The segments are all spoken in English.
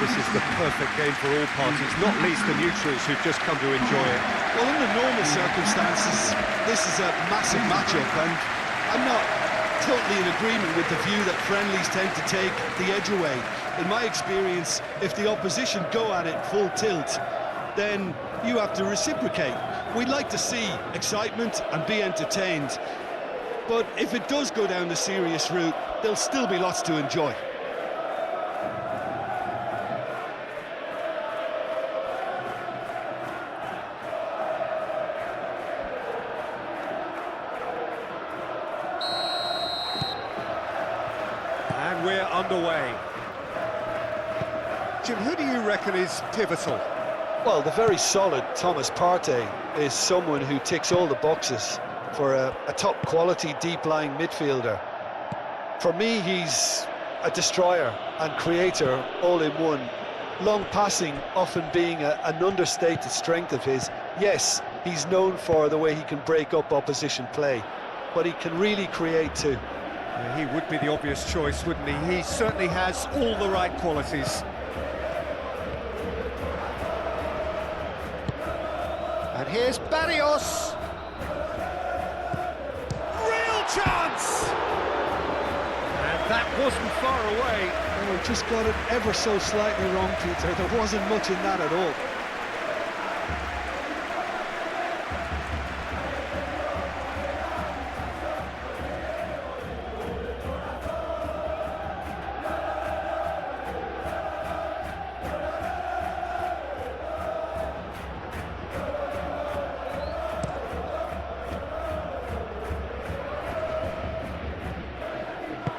This is the perfect game for all parties, not least the neutrals who've just come to enjoy it. Well, under normal circumstances, this is a massive matchup, and I'm not totally in agreement with the view that friendlies tend to take the edge away. In my experience, if the opposition go at it full tilt, then you have to reciprocate. We'd like to see excitement and be entertained, but if it does go down the serious route, there'll still be lots to enjoy. And we're underway. Jim, who do you reckon is pivotal? Well, the very solid Thomas Partey is someone who ticks all the boxes for a top-quality, deep-lying midfielder. For me, he's a destroyer and creator all in one. Long passing often being an understated strength of his. Yes, he's known for the way he can break up opposition play, but he can really create too. Yeah, he would be the obvious choice, wouldn't he? He certainly has all the right qualities. And here's Barrios. Real chance! And that wasn't far away. Oh, just got it ever so slightly wrong, Peter. There wasn't much in that at all.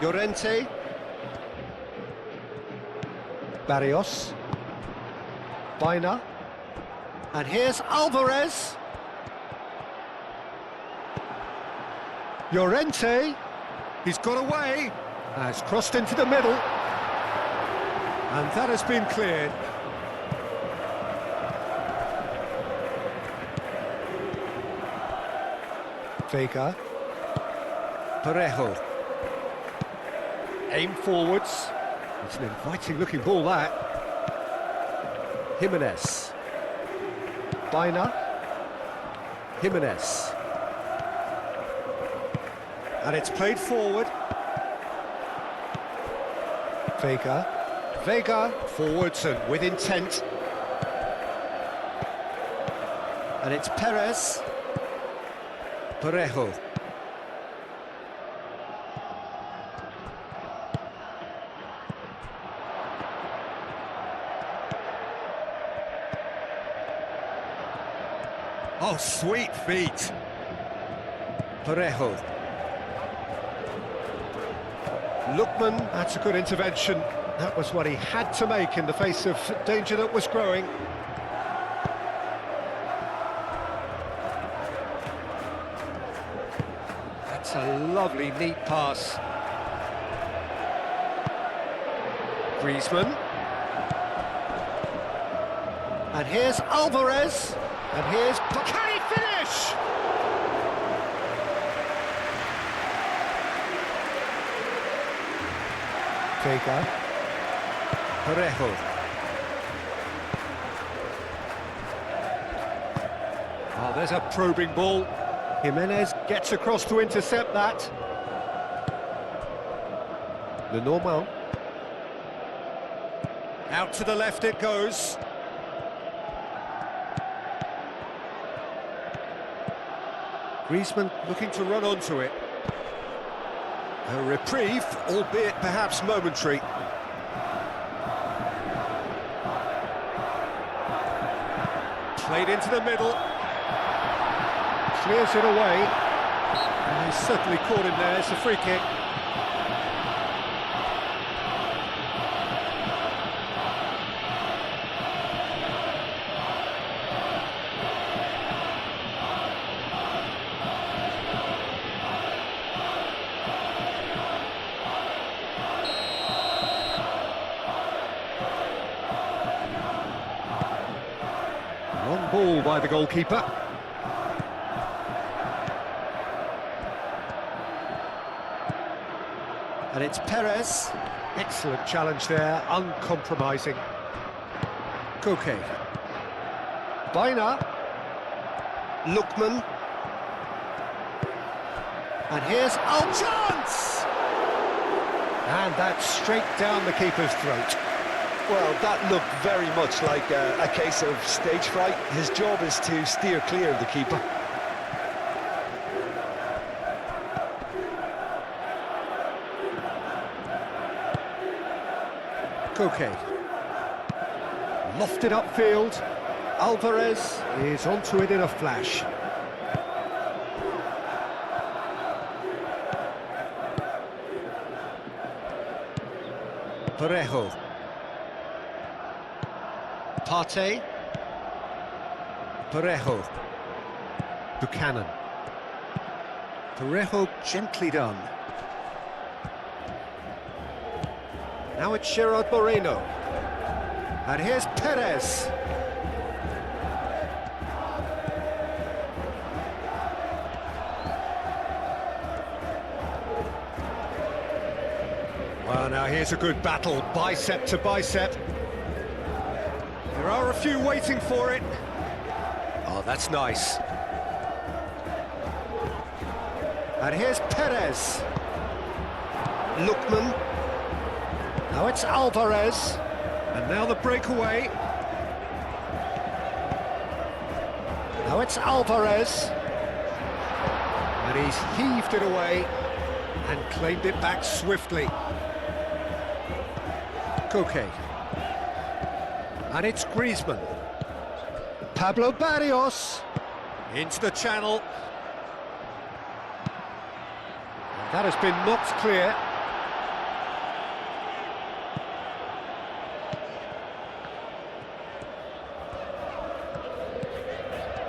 Llorente. Barrios. Baina. And here's Alvarez. Llorente. He's got away. Has crossed into the middle. And that has been cleared. Vega. Parejo. Aim forwards. It's an inviting looking ball, that. Jimenez. Baina. Jimenez. And it's played forward. Vega. Vega forwards and with intent. And it's Perez. Parejo. Oh, sweet feet. Parejo. Lookman, that's a good intervention. That was what he had to make in the face of danger that was growing. That's a lovely, neat pass. Griezmann. And here's Alvarez. And here's... Can he finish? Vega. Parejo. Oh, there's a probing ball. Jimenez gets across to intercept that. Lenormand. Out to the left it goes. Griezmann looking to run onto it. A reprieve, albeit perhaps momentary. Played into the middle. Clears it away. And he's certainly caught him there. It's a free kick. Long ball by the goalkeeper. And it's Perez. Excellent challenge there, uncompromising. Koke. Baina. Lookman. And here's chance! And that's straight down the keeper's throat. Well, that looked very much like a case of stage fright. His job is to steer clear of the keeper. Koke. Lofted upfield. Alvarez is onto it in a flash. Parejo. Partey. Parejo. Buchanan. Parejo gently done. Now it's Gerard Moreno. And here's Perez. Well, now here's a good battle, bicep to bicep. There are a few waiting for it. Oh, that's nice. And here's Perez. Lookman. Now it's Alvarez. And now the breakaway. Now it's Alvarez. And he's heaved it away and claimed it back swiftly. Koke. And it's Griezmann. Pablo Barrios. Into the channel. And that has been knocked clear.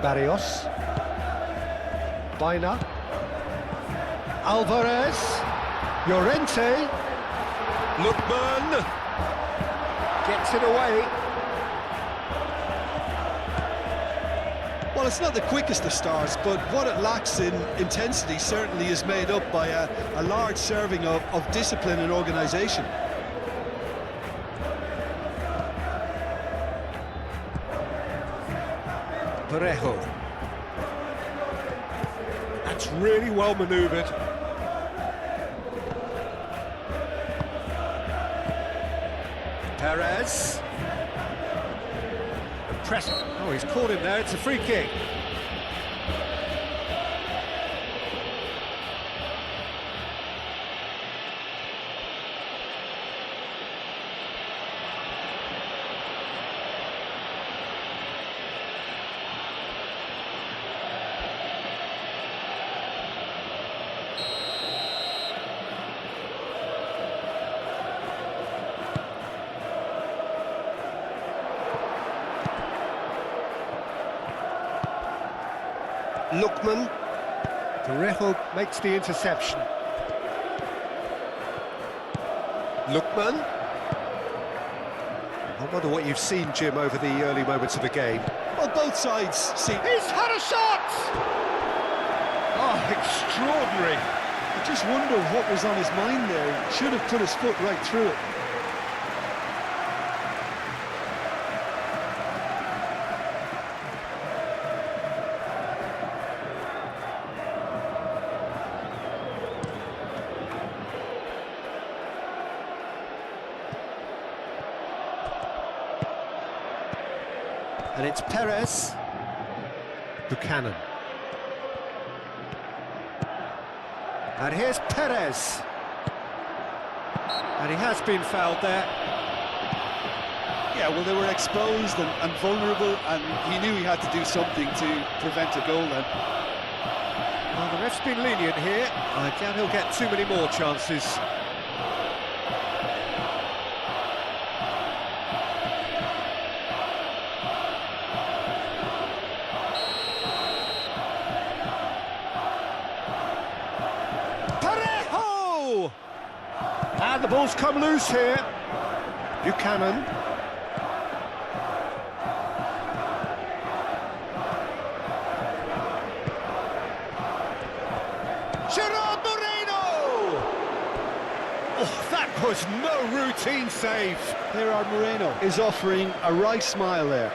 Barrios. Baina. Alvarez. Llorente. Lookman. Gets it away. Well, it's not the quickest of starts, but what it lacks in intensity certainly is made up by a large serving of discipline and organisation. Parejo. That's really well manoeuvred. Perez. Press. Oh, he's caught him there. It's a free kick. Lookman. Parejo makes the interception. Lookman. I wonder what you've seen, Jim, over the early moments of the game. Well, both sides seem... He's had a shot! Oh, extraordinary. I just wonder what was on his mind there. He should have put his foot right through it. And it's Perez. Buchanan. And here's Perez. And he has been fouled there. Yeah, well, they were exposed and vulnerable, and he knew he had to do something to prevent a goal then. Well, the ref's been lenient here. I doubt he'll get too many more chances. And the ball's come loose here. Buchanan. Gerard Moreno! Oh, that was no routine save. Gerard Moreno is offering a wry smile there.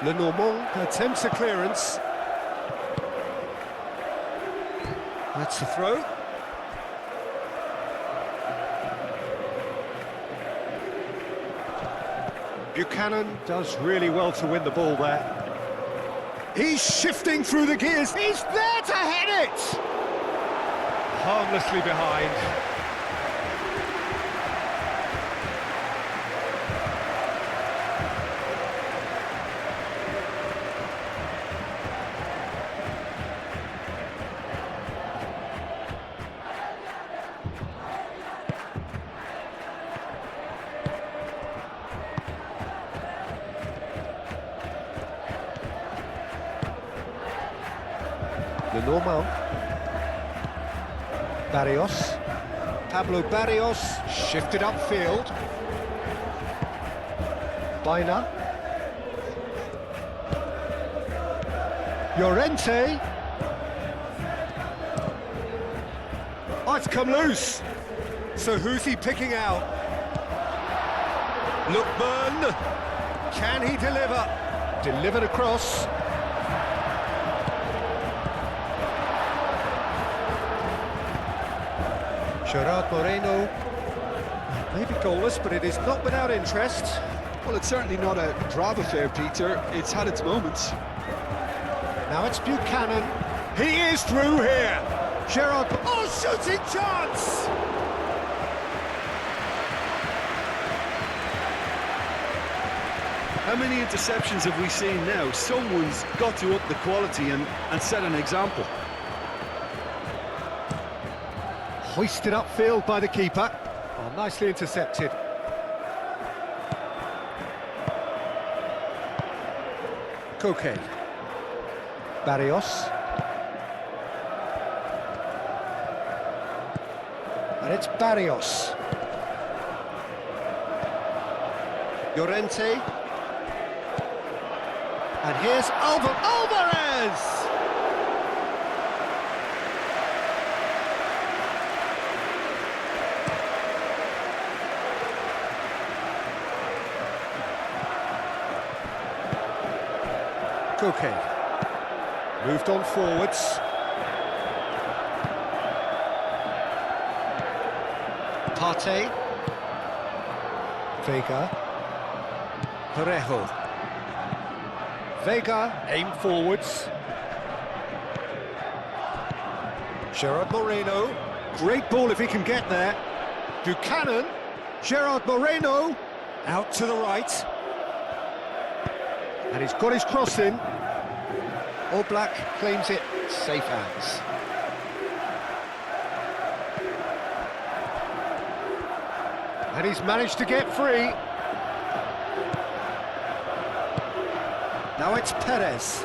Lenormand attempts a clearance. That's the throw. Buchanan does really well to win the ball there. He's shifting through the gears. He's there to head it! Harmlessly behind. Lenormand. Barrios. Pablo Barrios shifted upfield. Baina. Llorente. Oh, it's come loose. So who's he picking out? Lookman. Can he deliver? Delivered across. Gerard Moreno, maybe goalless, but it is not without interest. Well, it's certainly not a drab affair, Peter. It's had its moments. Now it's Buchanan. He is through here. Gerard, oh, shooting chance! How many interceptions have we seen now? Someone's got to up the quality and set an example. Hoisted upfield by the keeper. Oh, nicely intercepted. Koke. Barrios. And it's Barrios. Llorente. And here's Alvarez! Koke. Moved on forwards. Partey. Vega. Parejo. Vega, aim forwards. Gerard Moreno. Great ball if he can get there. Buchanan. Gerard Moreno. Out to the right. And he's got his cross in. All Black claims it. Safe hands. And he's managed to get free. Now it's Perez.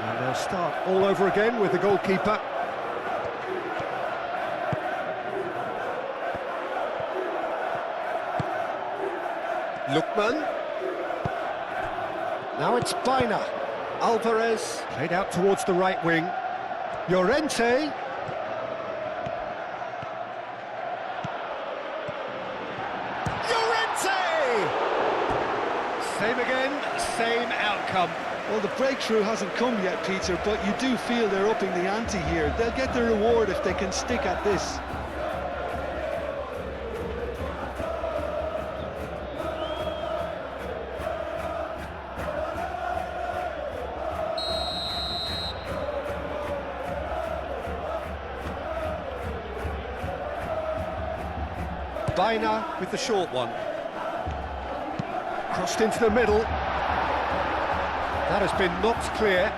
And they'll start all over again with the goalkeeper. Lookman. Now it's Baina. Alvarez played out towards the right wing. Llorente. Llorente! Same again, same outcome. Well, the breakthrough hasn't come yet, Peter, but you do feel they're upping the ante here. They'll get their reward if they can stick at this. Baina with the short one. Crossed into the middle. That has been knocked clear.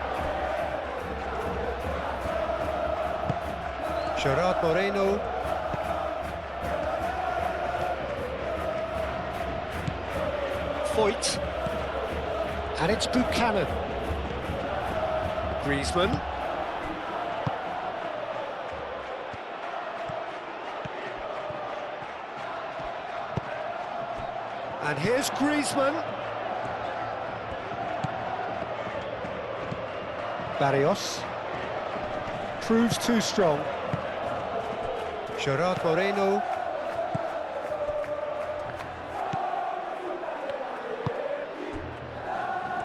Gerard Moreno. Foyt. And it's Buchanan. Griezmann. And here's Griezmann. Barrios. Proves too strong. Gerard Moreno.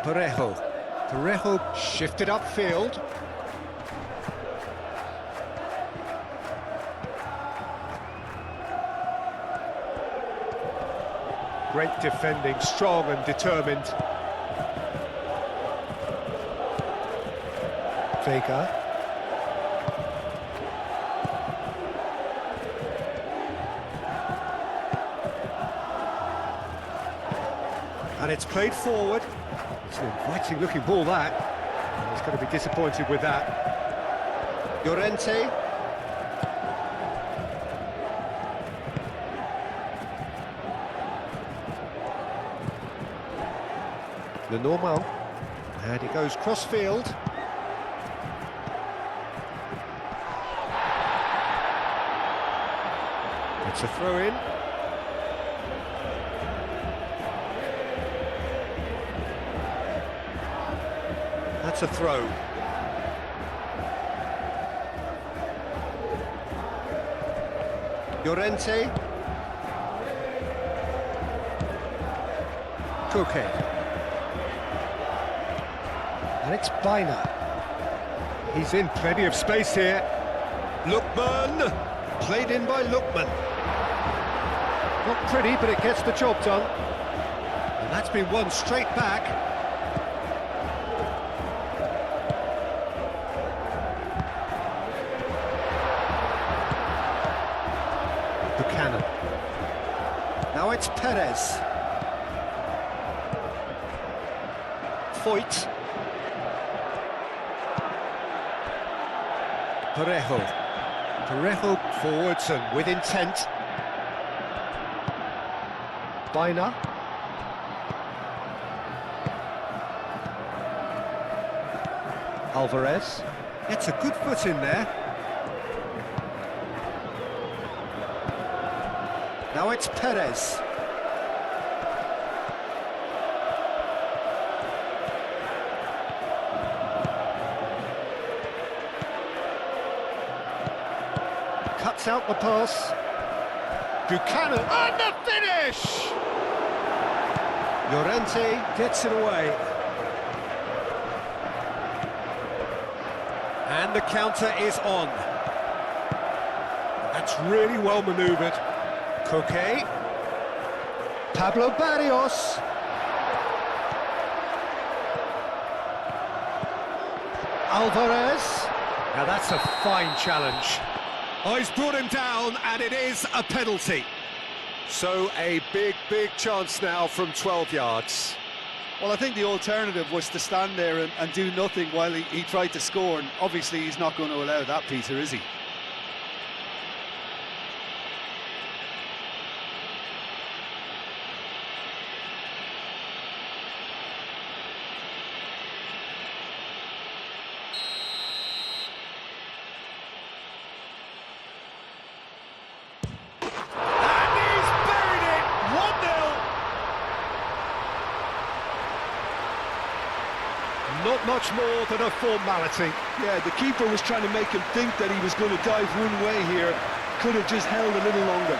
Parejo shifted upfield. Great defending, strong and determined. Vega. And it's played forward. It's an inviting looking ball, that. And he's going to be disappointed with that. Llorente. The normal. And he goes cross-field. It's a throw-in. That's a throw. Llorente. Koke. And it's Bina. He's in plenty of space here. Lookman. Played in by Lookman. Not pretty, but it gets the job done. And that's been won straight back. Buchanan. Now it's Perez. Foyt. Parejo forwards and with intent. Bina. Alvarez. Gets a good foot in there. Now it's Perez. Cuts out the pass. Buchanan, and the finish! Llorente gets it away. And the counter is on. That's really well manoeuvred. Koke. Pablo Barrios. Alvarez. Now that's a fine challenge. Oh, he's brought him down, and it is a penalty. So a big chance now from 12 yards. Well, I think the alternative was to stand there and do nothing while he tried to score, and obviously he's not going to allow that, Peter, is he? Not much more than a formality. Yeah, the keeper was trying to make him think that he was going to dive one way here. Could have just held a little longer.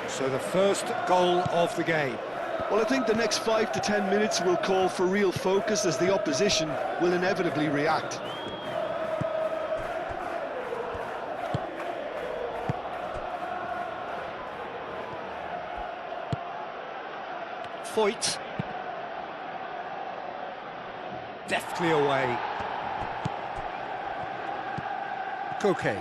So the first goal of the game. Well, I think the next 5 to 10 minutes will call for real focus, as the opposition will inevitably react. Foyt. Deftly away. Koke.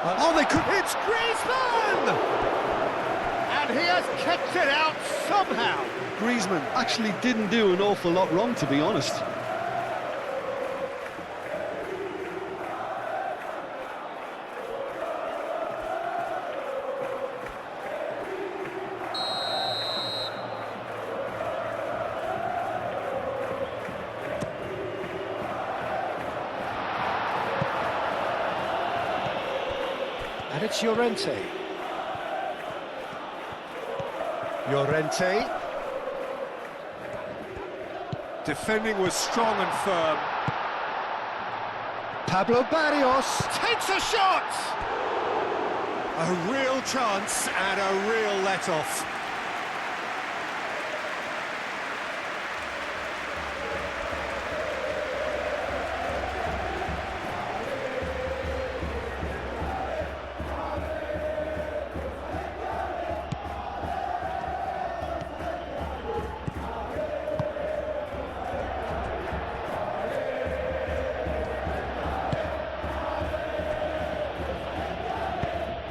Oh, they could... It's Griezmann! And he has kept it out somehow. Griezmann actually didn't do an awful lot wrong, to be honest. And it's Llorente. Llorente. Defending was strong and firm. Pablo Barrios takes a shot! A real chance and a real let-off.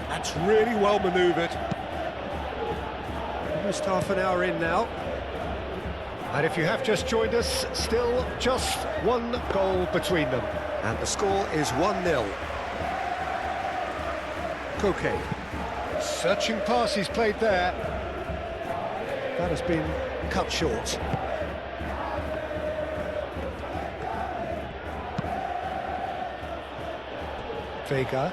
That's really well manoeuvred. Almost half an hour in now. And if you have just joined us, still just one goal between them. And the score is 1-0. Koke. Searching pass he's played there. That has been cut short. Vega.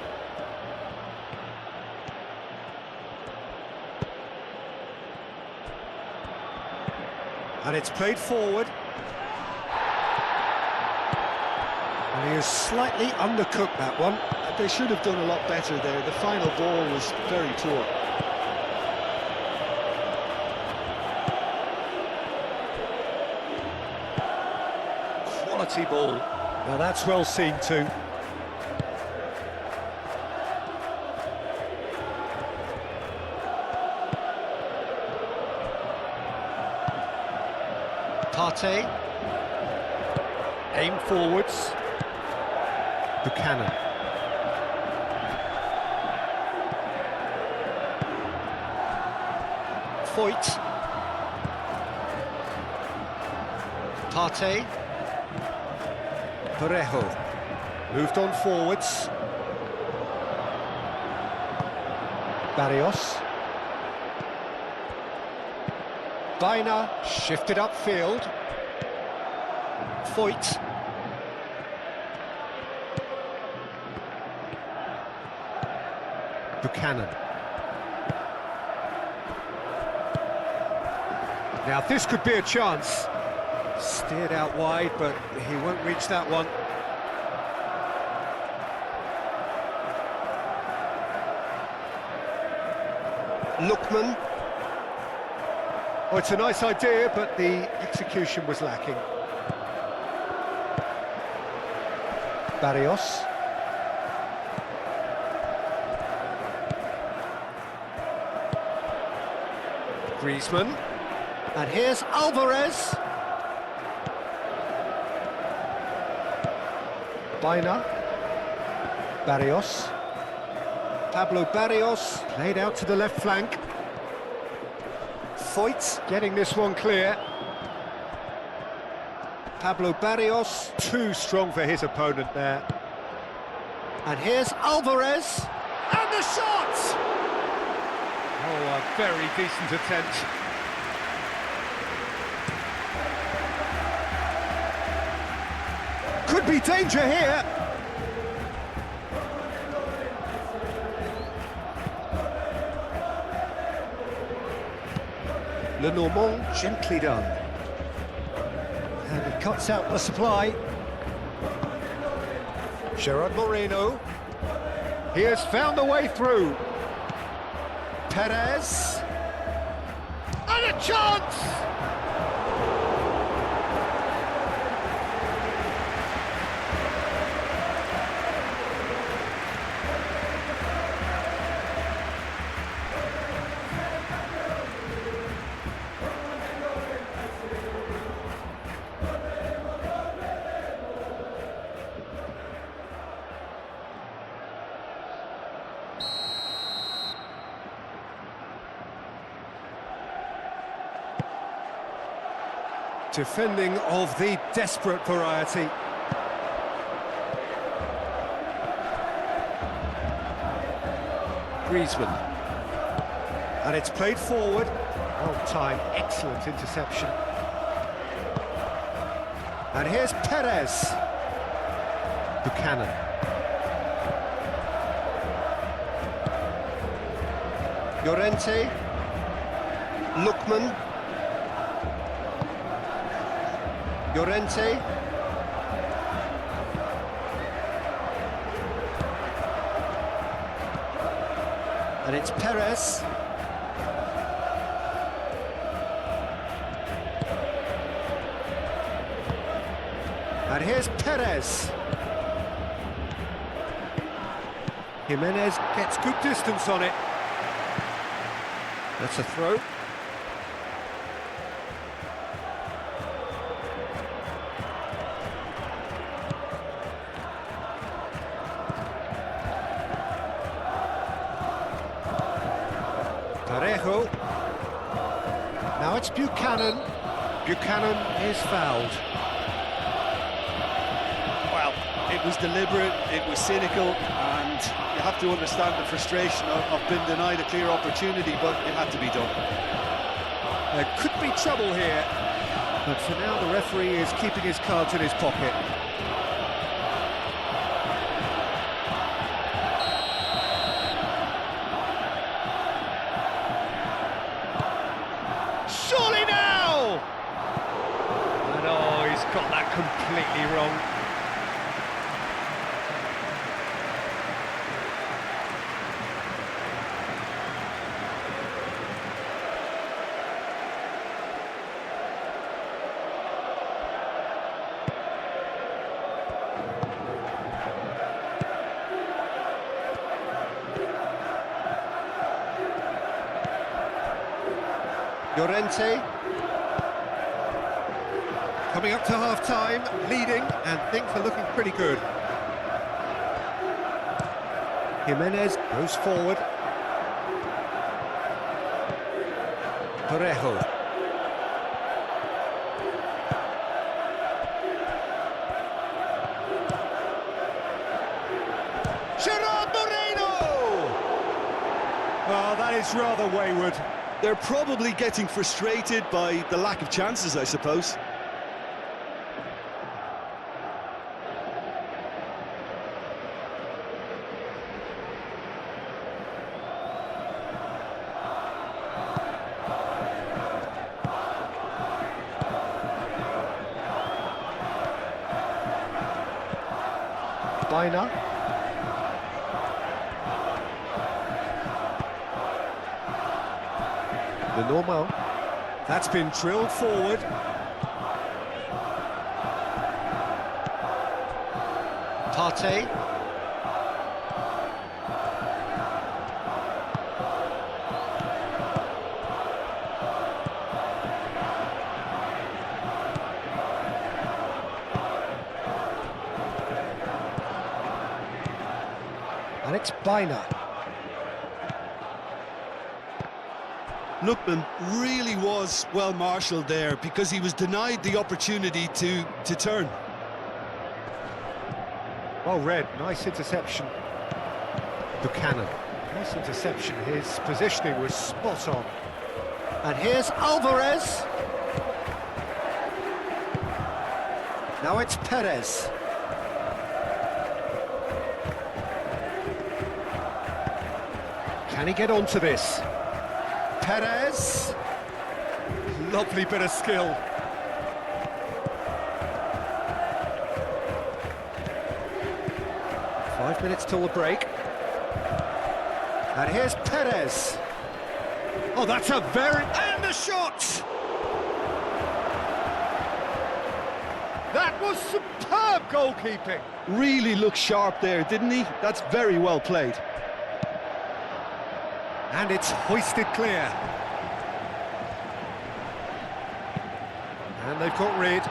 And it's played forward. And he is slightly undercooked, that one. They should have done a lot better there. The final ball was very poor. Quality ball. Now that's well seen too. Partey. Aim forwards. Buchanan. Foyt. Partey. Parejo. Moved on forwards. Barrios. Baina shifted upfield. Foyt. Buchanan. Now this could be a chance. Steered out wide, but he won't reach that one. Lookman. Oh, it's a nice idea, but the execution was lacking. Barrios. Griezmann. And here's Alvarez. Baina. Barrios. Pablo Barrios played out to the left flank. Foyt getting this one clear. Pablo Barrios, too strong for his opponent there. And here's Alvarez. And the shot! Oh, a very decent attempt. Could be danger here. Lenormand gently done. And he cuts out the supply. Gerard Moreno. He has found a way through. Perez. And a chance! Defending of the desperate variety. Griezmann. And it's played forward. Well timed, excellent interception. And here's Perez. Buchanan. Llorente. Lookman. Llorente. And it's Perez. And here's Perez. Jimenez gets good distance on it. That's a throw. Parejo. Now it's Buchanan. Buchanan is fouled. Well, it was deliberate, it was cynical, and you have to understand the frustration of being denied a clear opportunity, but it had to be done. There could be trouble here, but for now the referee is keeping his cards in his pocket. Surely now! And oh, he's got that completely wrong. Llorente. Coming up to half-time, leading, and things are looking pretty good. Jimenez goes forward. Parejo. Gerard Moreno! Oh, that is rather wayward. They're probably getting frustrated by the lack of chances, I suppose. Bina. The normal. That's been drilled forward. Partey. And it's Bina. Lookman really was well marshalled there because he was denied the opportunity to turn. Well read, nice interception. Buchanan, nice interception. His positioning was spot on. And here's Alvarez. Now it's Perez. Can he get onto this? Perez. Lovely bit of skill. Five minutes till the break. And here's Perez. Oh, that's a very... And the shot! That was superb goalkeeping. Really looked sharp there, didn't he? That's very well played. And it's hoisted clear. And they've got rid.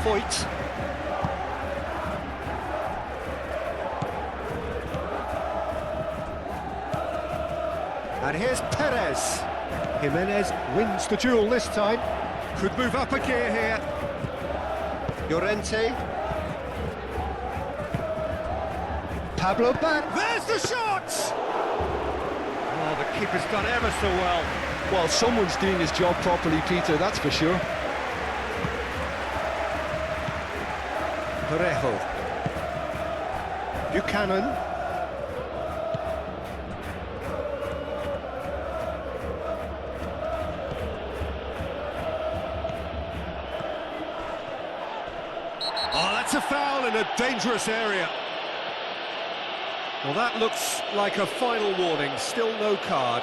Foyt. And here's Perez. Jimenez wins the duel this time. Could move up a gear here. Llorente. Pablo back. There's the shot! Oh, the keeper's done ever so well. Well, someone's doing his job properly, Peter, that's for sure. Parejo. Buchanan. Oh, that's a foul in a dangerous area. Well, that looks like a final warning, still no card.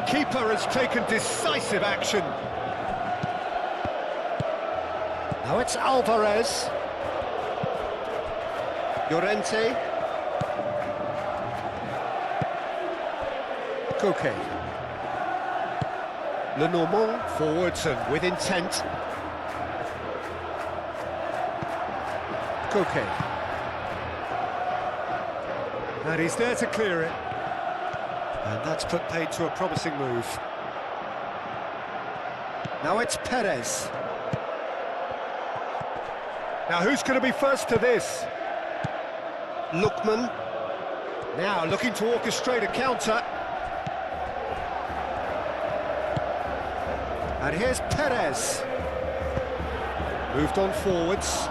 Keeper has taken decisive action. Now it's Alvarez. Llorente. Koke. Lenormand forwards and with intent. Koke. And he's there to clear it. And that's put paid to a promising move. Now it's Perez. Now who's going to be first to this? Lookman. Now looking to orchestrate a counter. And here's Perez. Moved on forwards.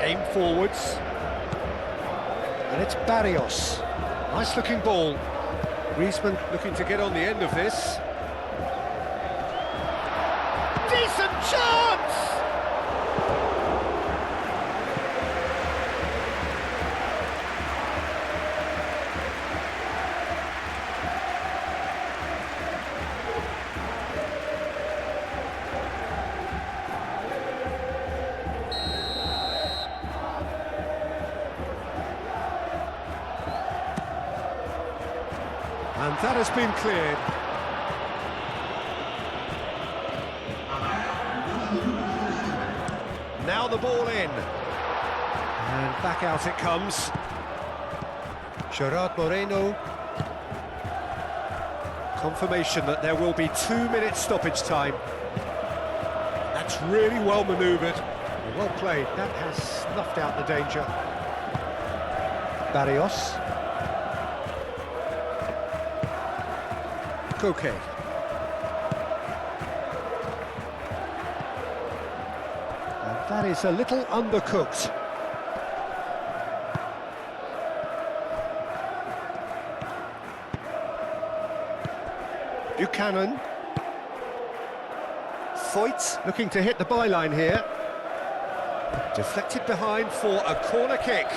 Aim forwards. And it's Barrios. Nice looking ball. Griezmann looking to get on the end of this. Decent chance! And that has been cleared. Now the ball in. And back out it comes. Gerard Moreno. Confirmation that there will be 2 minutes stoppage time. That's really well manoeuvred. Well played. That has snuffed out the danger. Barrios. Koke. And that is a little undercooked. Buchanan. Foyt looking to hit the byline here. Deflected behind for a corner kick.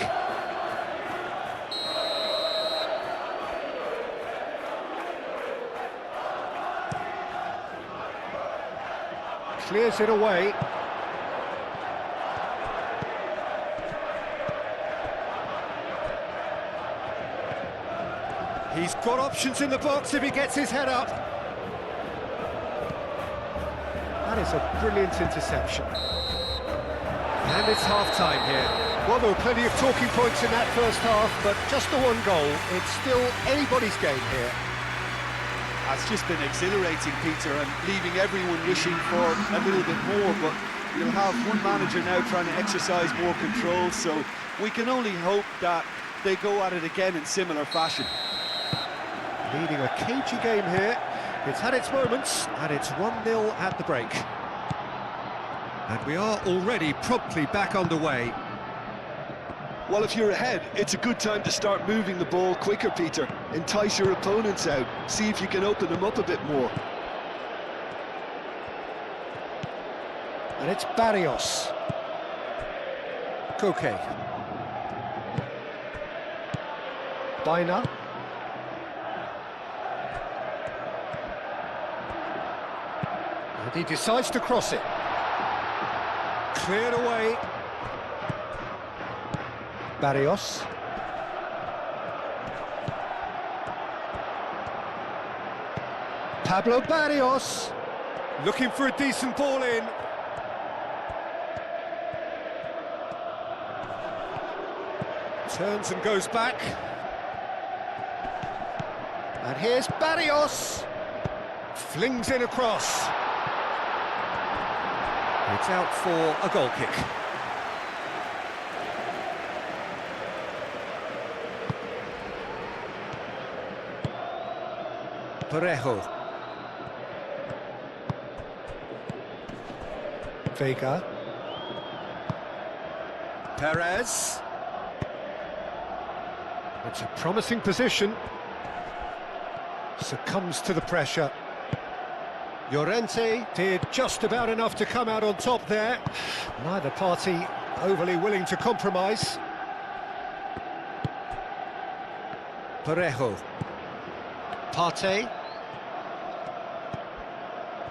Clears it away. He's got options in the box if he gets his head up. That is a brilliant interception. And it's half-time here. Well, there were plenty of talking points in that first half, but just the one goal. It's still anybody's game here. It's just been exhilarating, Peter, and leaving everyone wishing for a little bit more, but you'll have one manager now trying to exercise more control, so we can only hope that they go at it again in similar fashion. Leading a cagey game here. It's had its moments, and it's 1-0 at the break. And we are already promptly back underway. Well, if you're ahead, it's a good time to start moving the ball quicker, Peter. Entice your opponents out, see if you can open them up a bit more. And it's Barrios. Koke. And he decides to cross it. Cleared away. Barrios. Pablo Barrios. Looking for a decent ball in. Turns and goes back. And here's Barrios. Flings in across. It's out for a goal kick. Parejo. Vega. Perez. It's a promising position. Succumbs to the pressure. Llorente did just about enough to come out on top there. Neither party overly willing to compromise. Parejo. Partey.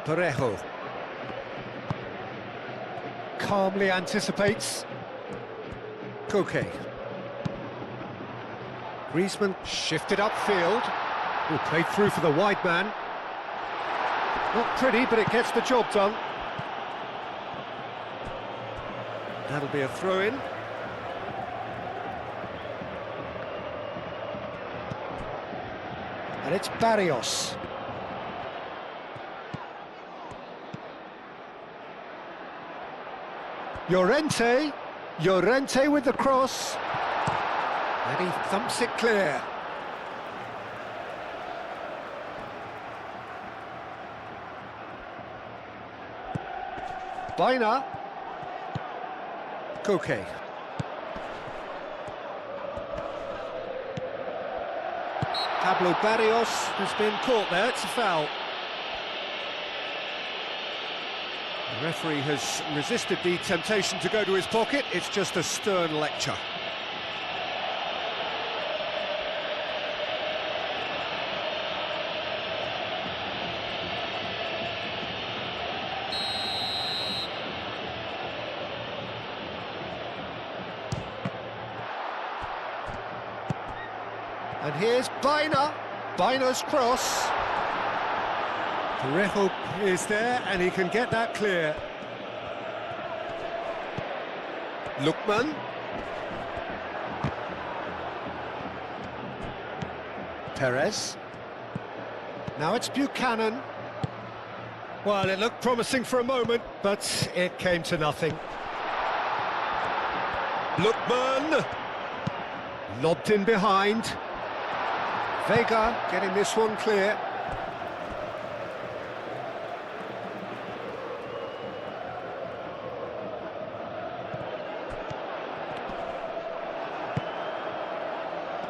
Parejo. Calmly anticipates. Koke. Griezmann shifted upfield. Who played through for the wide man. Not pretty, but it gets the job done. That'll be a throw-in. And it's Barrios. Llorente with the cross. And he thumps it clear. Baina. Koke. Pablo Barrios has been caught there, it's a foul. The referee has resisted the temptation to go to his pocket, it's just a stern lecture. And here's Baina. Baina's cross. Parejo is there, and he can get that clear. Lookman. Perez. Now it's Buchanan. Well, it looked promising for a moment, but it came to nothing. Lookman. Lobbed in behind. Vega getting this one clear.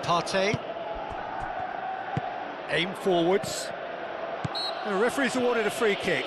Partey. Aim forwards. The referee's awarded a free kick.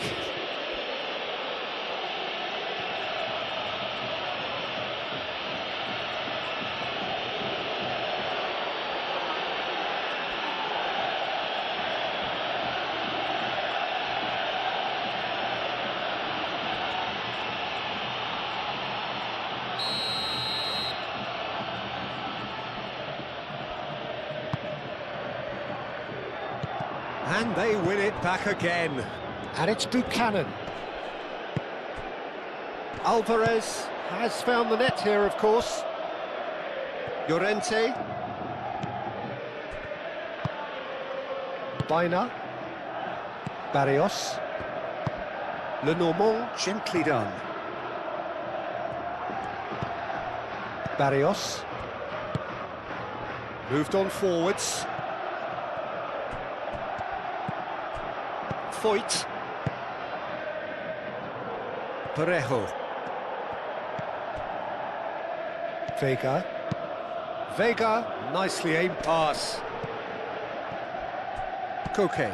And they win it back again. And it's Buchanan. Alvarez has found the net here, of course. Llorente. Baina. Barrios. Lenormand, gently done. Barrios. Moved on forwards. Foyt. Parejo. Vega. Vega, nicely aimed pass. Koke.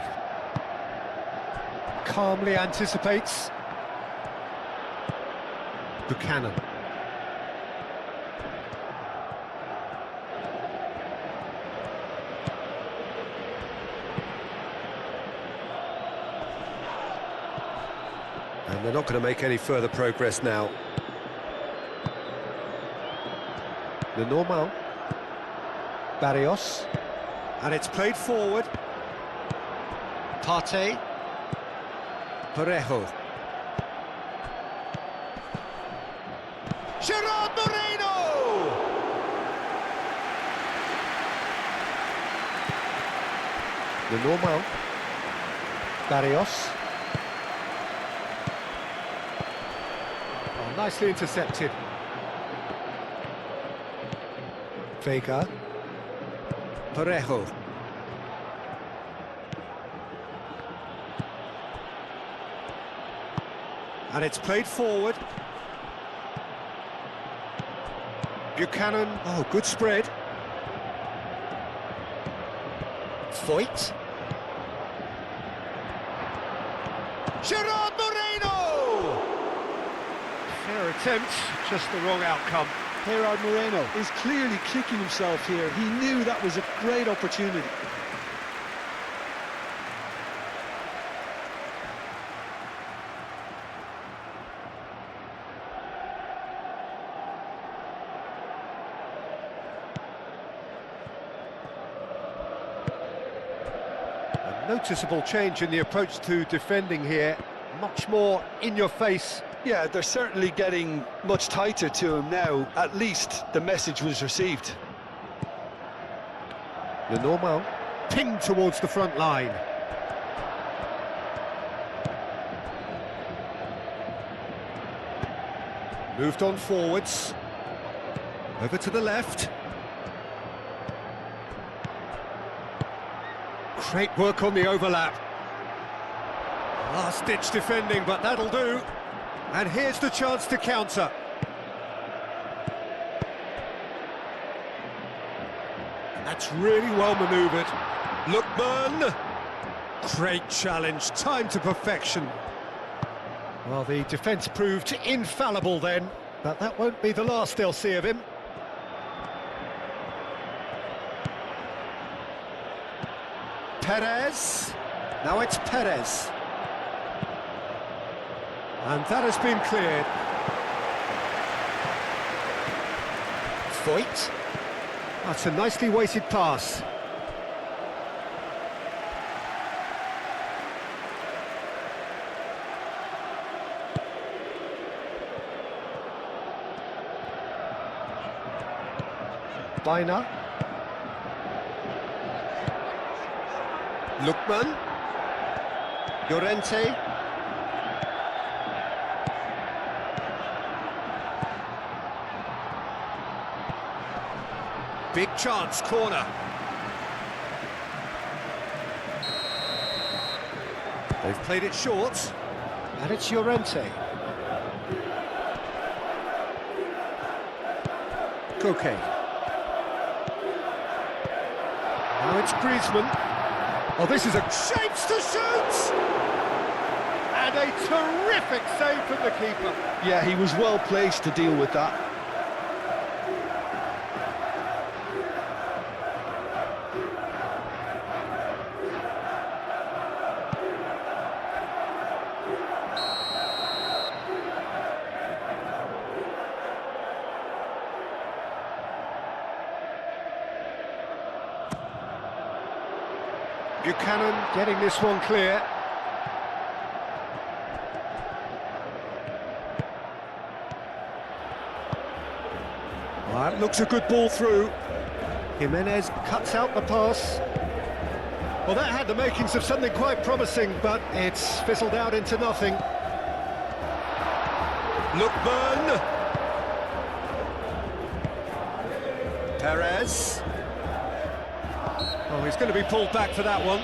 Calmly anticipates. Buchanan. And they're not going to make any further progress now. The normal. Barrios. And it's played forward. Partey. Parejo. Gerard Moreno! The normal. Barrios. Oh, nicely intercepted. Vega. Parejo. And it's played forward. Buchanan. Oh, good spread. Foyt. Gerard Moreno! Fair attempt, just the wrong outcome. Gerard Moreno is clearly kicking himself here. He knew that was a great opportunity. A noticeable change in the approach to defending here. Much more in your face. Yeah, they're certainly getting much tighter to him now. At least the message was received. The normal. Pinged towards the front line. Moved on forwards. Over to the left. Great work on the overlap. Last-ditch defending, but that'll do. And here's the chance to counter. That's really well manoeuvred. Lookman. Great challenge, time to perfection. Well, the defence proved infallible then, but that won't be the last they'll see of him. Perez. Now it's Perez. And that has been cleared. Foyt. That's a nicely weighted pass. Baina. Lookman. Llorente. Big chance, corner. They've played it short. And it's Llorente. Koke. Now it's Griezmann. Oh, this is a shapes to shoot! And a terrific save from the keeper. Yeah, he was well placed to deal with that. Buchanan getting this one clear. Well, that looks a good ball through. Jimenez cuts out the pass. Well, that had the makings of something quite promising, but it's fizzled out into nothing. Lookman. Perez. Oh, he's going to be pulled back for that one.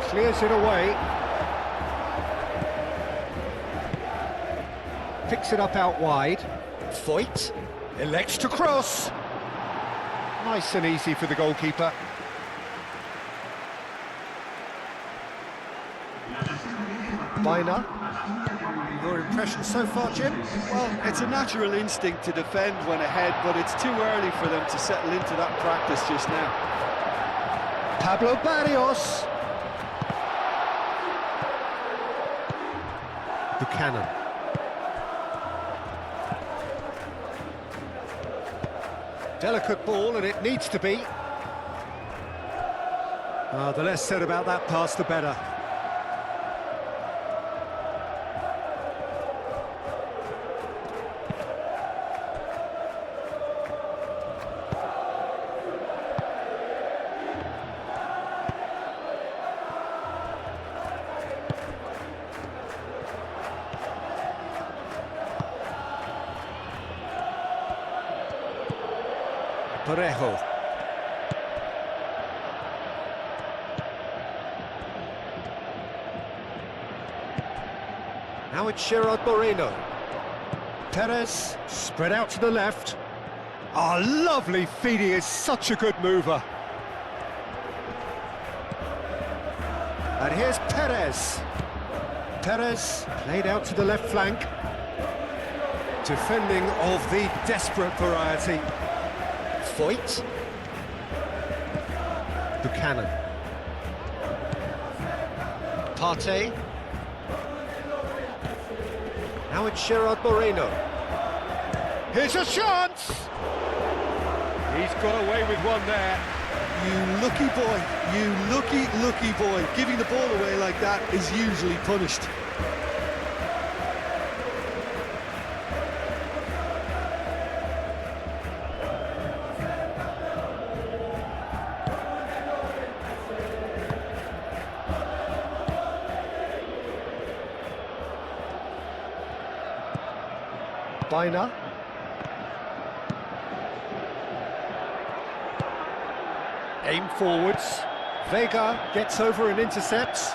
Clears it away. Picks it up out wide. Foyt elects to cross. Nice and easy for the goalkeeper. Bina. Your impression so far, Jim? Well, it's a natural instinct to defend when ahead, but it's too early for them to settle into that practice just now. Pablo Barrios. Buchanan. Delicate ball, and it needs to be. The less said about that pass, the better. Parejo. Now it's Gerard Moreno. Perez, spread out to the left. Lovely feed, he is such a good mover. And here's Perez. Perez, played out to the left flank. Defending of the desperate variety. Foyt. Buchanan. Partey. Now it's Gerard Moreno. Here's a chance! He's got away with one there. You lucky boy, you lucky boy. Giving the ball away like that is usually punished. Bina. Aim forwards. Vega gets over and intercepts.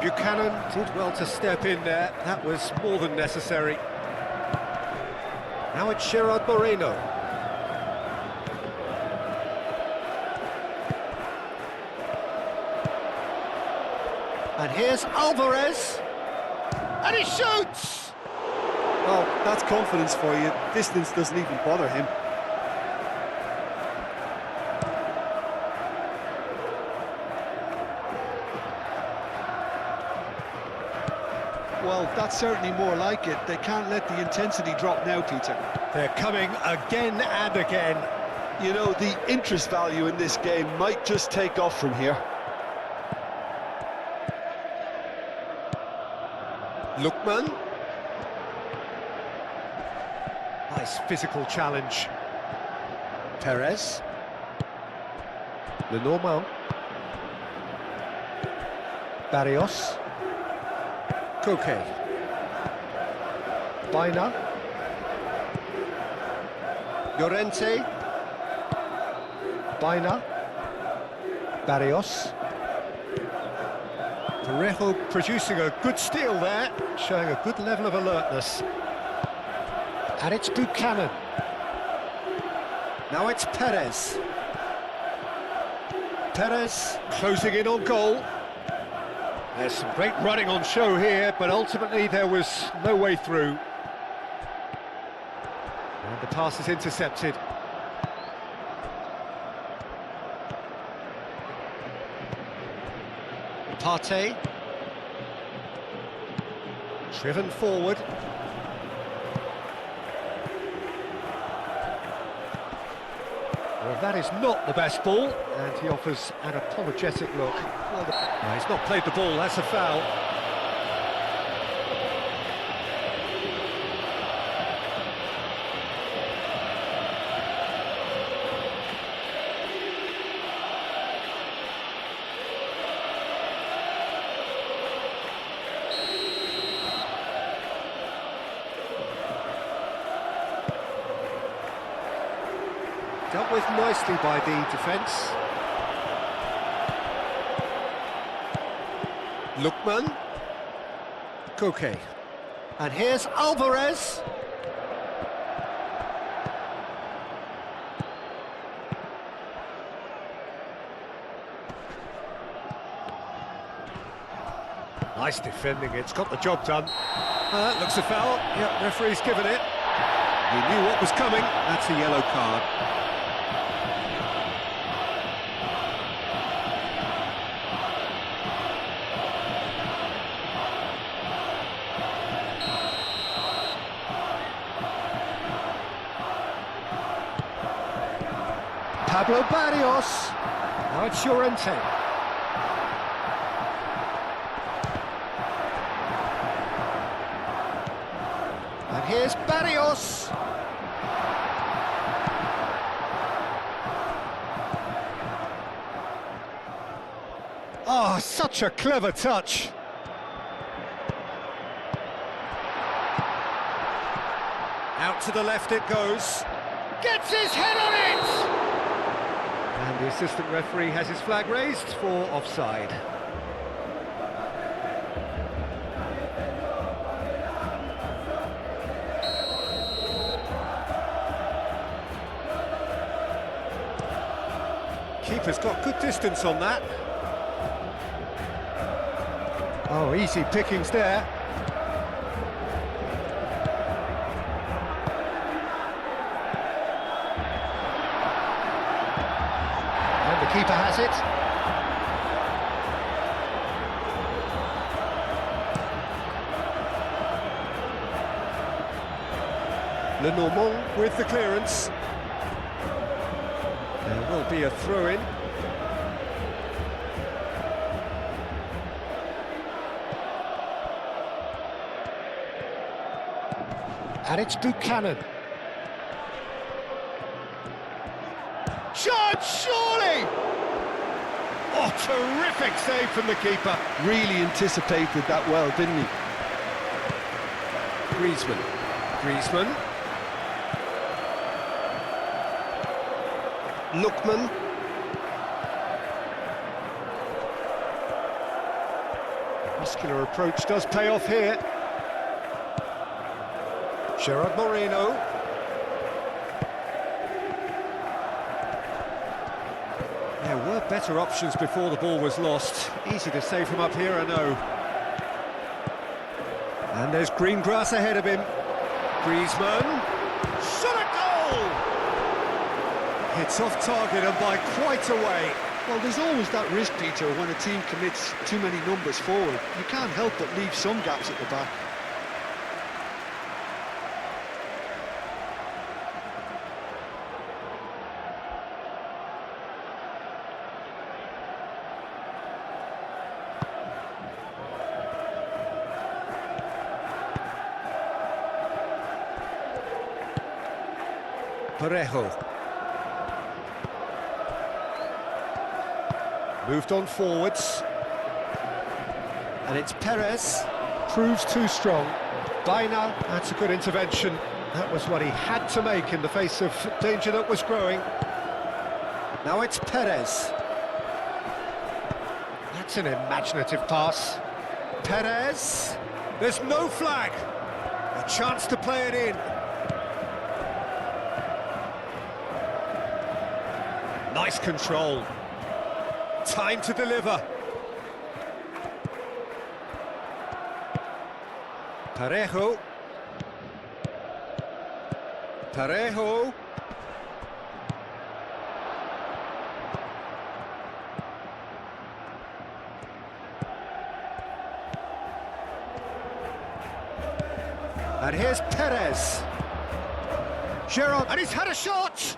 Buchanan did well to step in there. That was more than necessary. Now it's Gerard Moreno. And here's Alvarez, and he shoots! Well, that's confidence for you. Distance doesn't even bother him. Well, that's certainly more like it. They can't let the intensity drop now, Peter. They're coming again and again. You know, the interest value in this game might just take off from here. Lookman. Nice physical challenge. Perez. Lenormand. Barrios. Koke. Bina. Llorente. Bina. Barrios. Parejo producing a good steal there, showing a good level of alertness. And it's Buchanan. Now it's Perez. Perez closing in on goal. There's some great running on show here, but ultimately there was no way through. And the pass is intercepted. Partey. Driven forward. Well, that is not the best ball, and he offers an apologetic look. Well, no, he's not played the ball, that's a foul. Dealt with nicely by the defence. Lookman. Koke. And here's Nice defending, it's got the job done. Looks a foul. Yep, referee's given it. He knew what was coming. That's a yellow card. Pablo Barrios. Now it's Llorente. And here's Barrios. Oh, such a clever touch. Out to the left it goes. Gets his head on it! And the assistant referee has his flag raised for offside. Keeper's got good distance on that. Oh, easy pickings there. And the keeper has it. Lenormand with the clearance. There will be a throw-in. And it's Buchanan. Shot, surely! Oh, terrific save from the keeper. Really anticipated that well, didn't he? Griezmann. Lookman. Muscular approach does pay off here. Gerard Moreno. There were better options before the ball was lost. Easy to save from up here, I know. And there's green grass ahead of him. Griezmann. Shot a goal! Hits off target and by quite a way. Well, there's always that risk, Peter, when a team commits too many numbers forward. You can't help but leave some gaps at the back. Parejo. Moved on forwards. And it's Perez. Proves too strong. Baina, that's a good intervention. That was what he had to make in the face of danger that was growing. Now it's Perez. That's an imaginative pass. Perez. There's no flag. A chance to play it in. Nice control. Time to deliver. Parejo. And here's Perez. Gerard, and he's had a shot!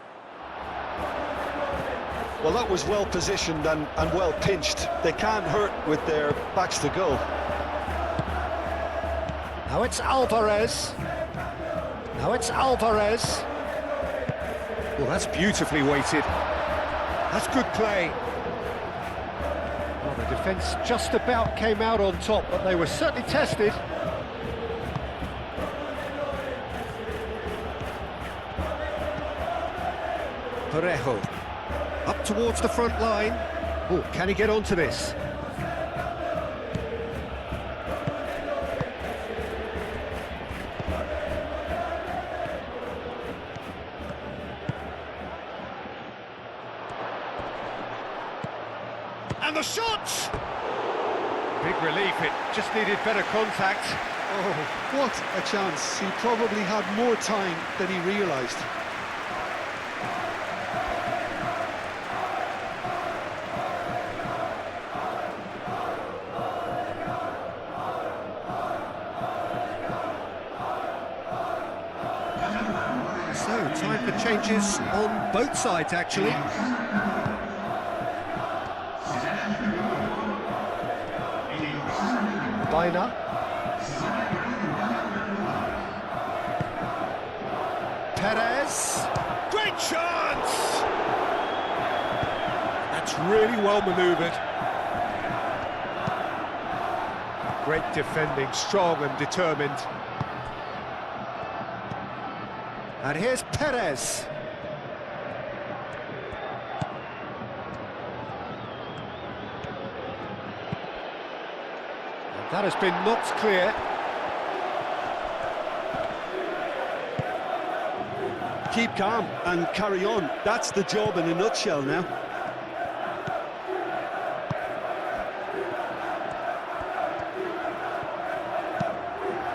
Well, that was well positioned and well pinched. They can't hurt with their backs to goal. Now it's Alvarez. Well, that's beautifully weighted. That's good play. Well, the defence just about came out on top, but they were certainly tested. Parejo. Up towards the front line. Oh, can he get onto this? And the shot! Big relief, it just needed better contact. Oh, what a chance. He probably had more time than he realised. So, time for changes on both sides, actually. Baina. Perez. Great chance! That's really well manoeuvred. Great defending, strong and determined. And here's Perez. And that has been knocked clear. Keep calm and carry on. That's the job in a nutshell now.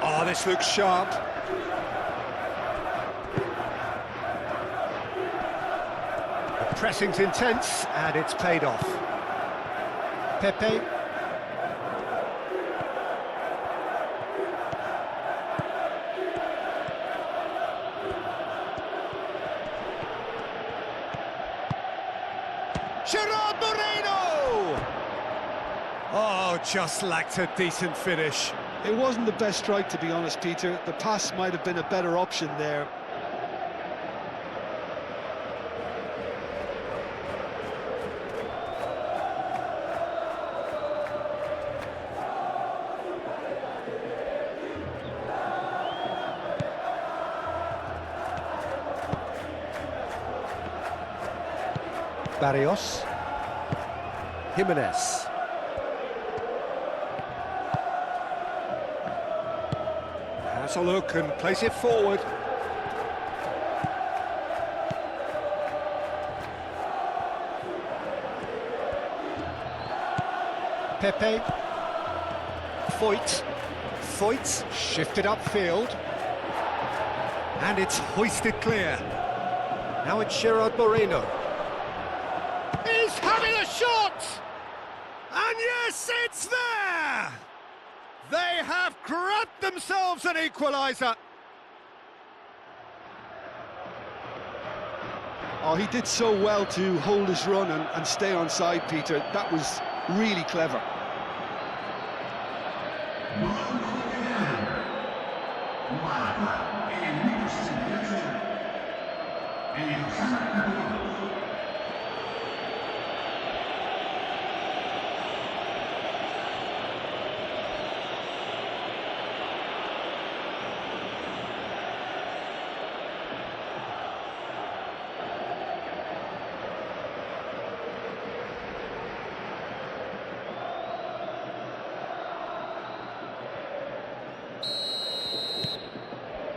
Oh, this looks sharp. The pressing's intense, and it's paid off. Pepe. Gerard Moreno! Oh, just lacked a decent finish. It wasn't the best strike, to be honest, Peter. The pass might have been a better option there. Barrios. Jimenez. Has a look and place it forward. Pepe. Foyt shifted upfield. And it's hoisted clear. Now it's Gerard Moreno. He's having a shot! And yes, it's there! They have grabbed themselves an equaliser. Oh, he did so well to hold his run and stay on side, Peter. That was really clever.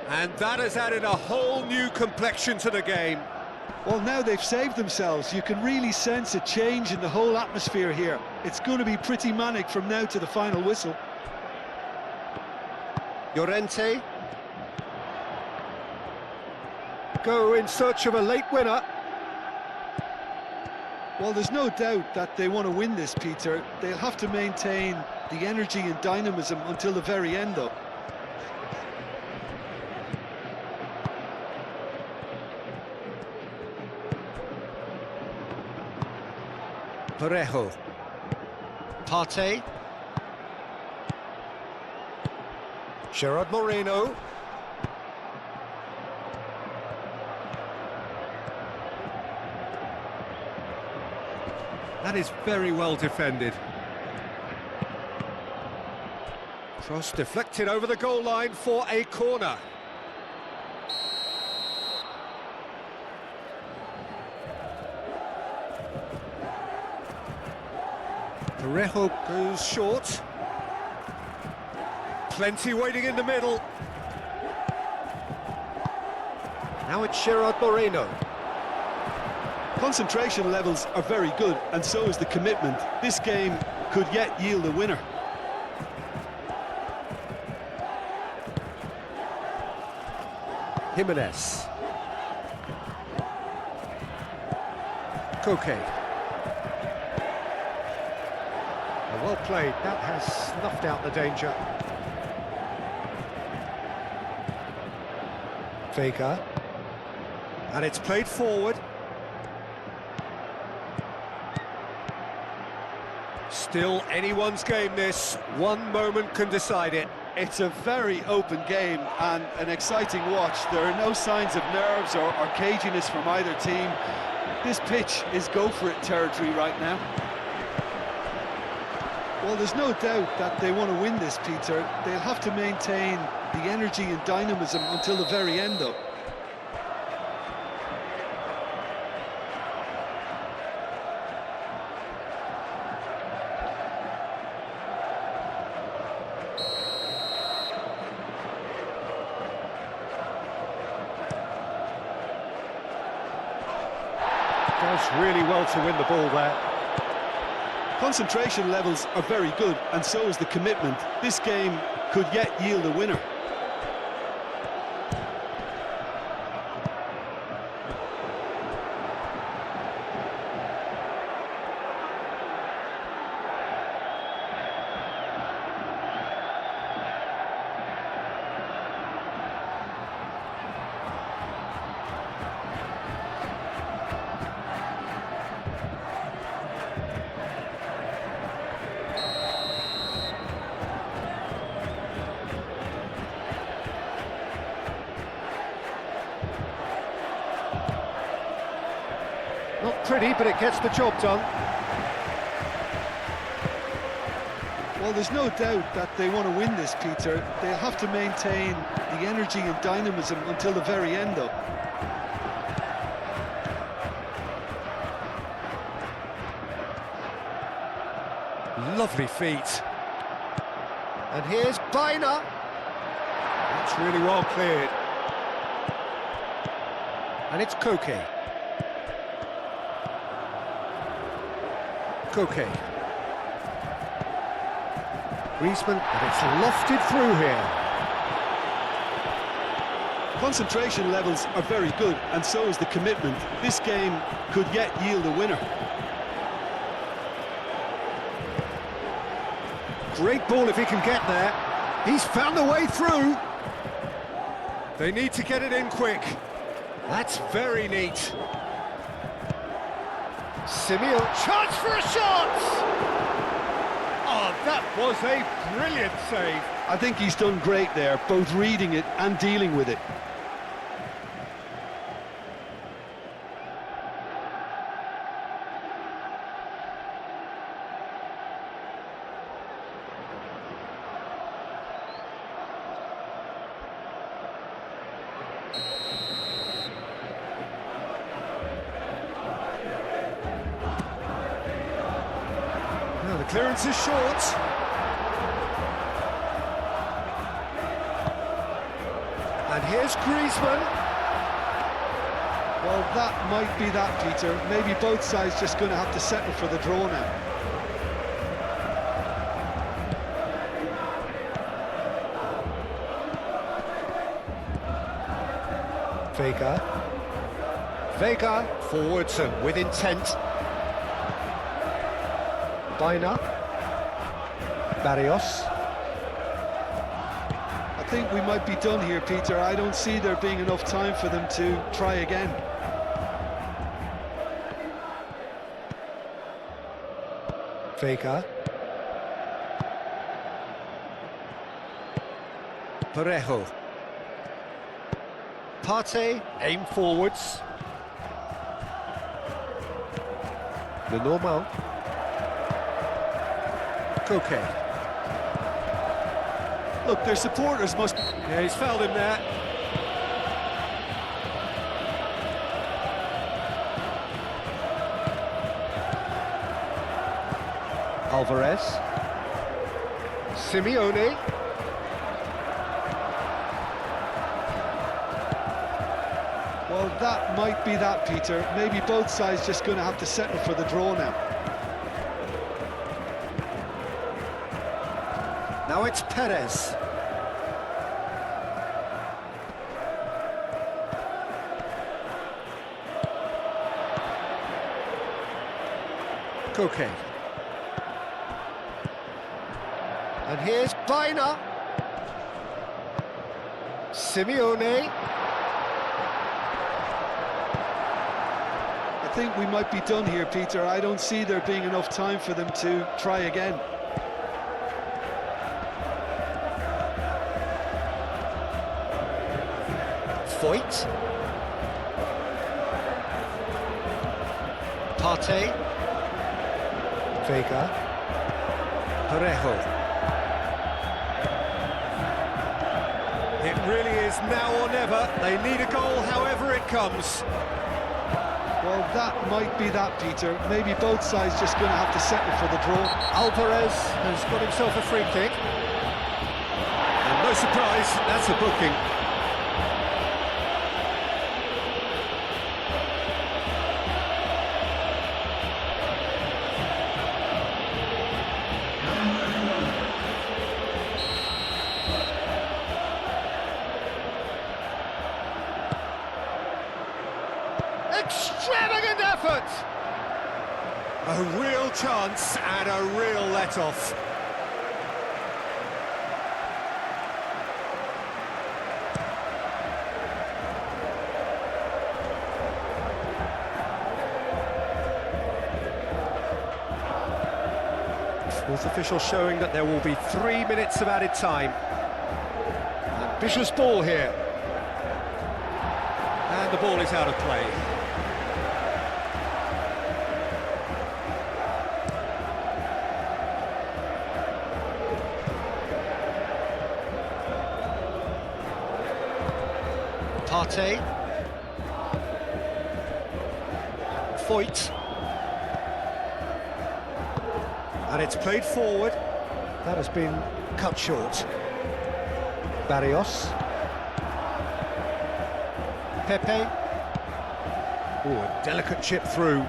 And that has added a whole new complexion to the game. Well, now they've saved themselves. You can really sense a change in the whole atmosphere here. It's going to be pretty manic from now to the final whistle. Llorente. Go in search of a late winner. Well, there's no doubt that they want to win this, Peter. They'll have to maintain the energy and dynamism until the very end, though. Parejo. Partey. Gerard Moreno. That is very well defended. Cross deflected over the goal line for a corner. Parejo goes short. Plenty waiting in the middle. Now it's Gerard Moreno. Concentration levels are very good, and so is the commitment. This game could yet yield a winner. Jimenez. Koke. Well played, that has snuffed out the danger. Vega. And it's played forward. Still anyone's game this, one moment can decide it. It's a very open game and an exciting watch. There are no signs of nerves or caginess from either team. This pitch is go-for-it territory right now. Well, there's no doubt that they want to win this, Peter. They'll have to maintain the energy and dynamism until the very end, though. Does really well to win the ball there. Concentration levels are very good, and so is the commitment. This game could yet yield a winner. Not pretty, but it gets the job done. Well, there's no doubt that they want to win this, Peter. They'll have to maintain the energy and dynamism until the very end, though. Lovely feet. And here's Baina. That's really well cleared. And it's Koke. Koke. Griezmann, and it's lofted through here. Concentration levels are very good, and so is the commitment. This game could yet yield a winner. Great ball if he can get there. He's found a way through. They need to get it in quick. That's very neat. Simeone, chance for a shot! Oh, that was a brilliant save. I think he's done great there, both reading it and dealing with it. Now the clearance is short. And here's Griezmann. Well, that might be that, Peter. Maybe both sides just going to have to settle for the draw now. Vega forwards and with intent. Baina. Barrios. I think we might be done here, Peter. I don't see there being enough time for them to try again. Vega. Parejo. Partey, aim forwards. The normal. Koke. Look, their supporters must... Yeah, he's fouled him there. Alvarez. Simeone. Well, that might be that, Peter. Maybe both sides just going to have to settle for the draw now. Now it's Perez. Koke. And here's Baina. Simeone. I think we might be done here, Peter. I don't see there being enough time for them to try again. Foyt. Partey. Vega. Parejo. It really is now or never. They need a goal however it comes. Well, that might be that, Peter. Maybe both sides just going to have to settle for the draw. Alvarez has got himself a free kick. And no surprise, that's a booking. Extravagant effort! A real chance and a real let-off. Fourth official showing that there will be 3 minutes of added time. Ambitious ball here. And the ball is out of play. Partey. Foyt. And it's played forward. That has been cut short. Barrios. Pepe. Oh, a delicate chip through.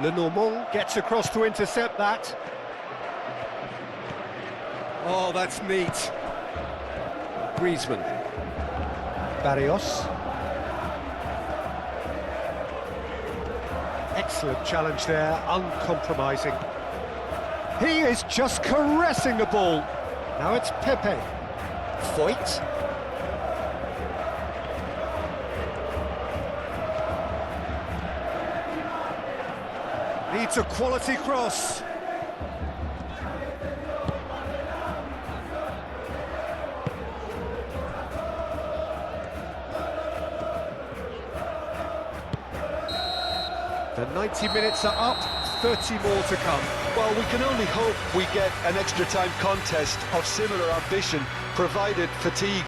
Lenormand gets across to intercept that. Oh, that's neat. Griezmann. Barrios. Excellent challenge there, uncompromising. He is just caressing the ball. Now it's Pepe. Foyt. Needs a quality cross. The 90 minutes are up, 30 more to come. Well, we can only hope we get an extra time contest of similar ambition, provided fatigue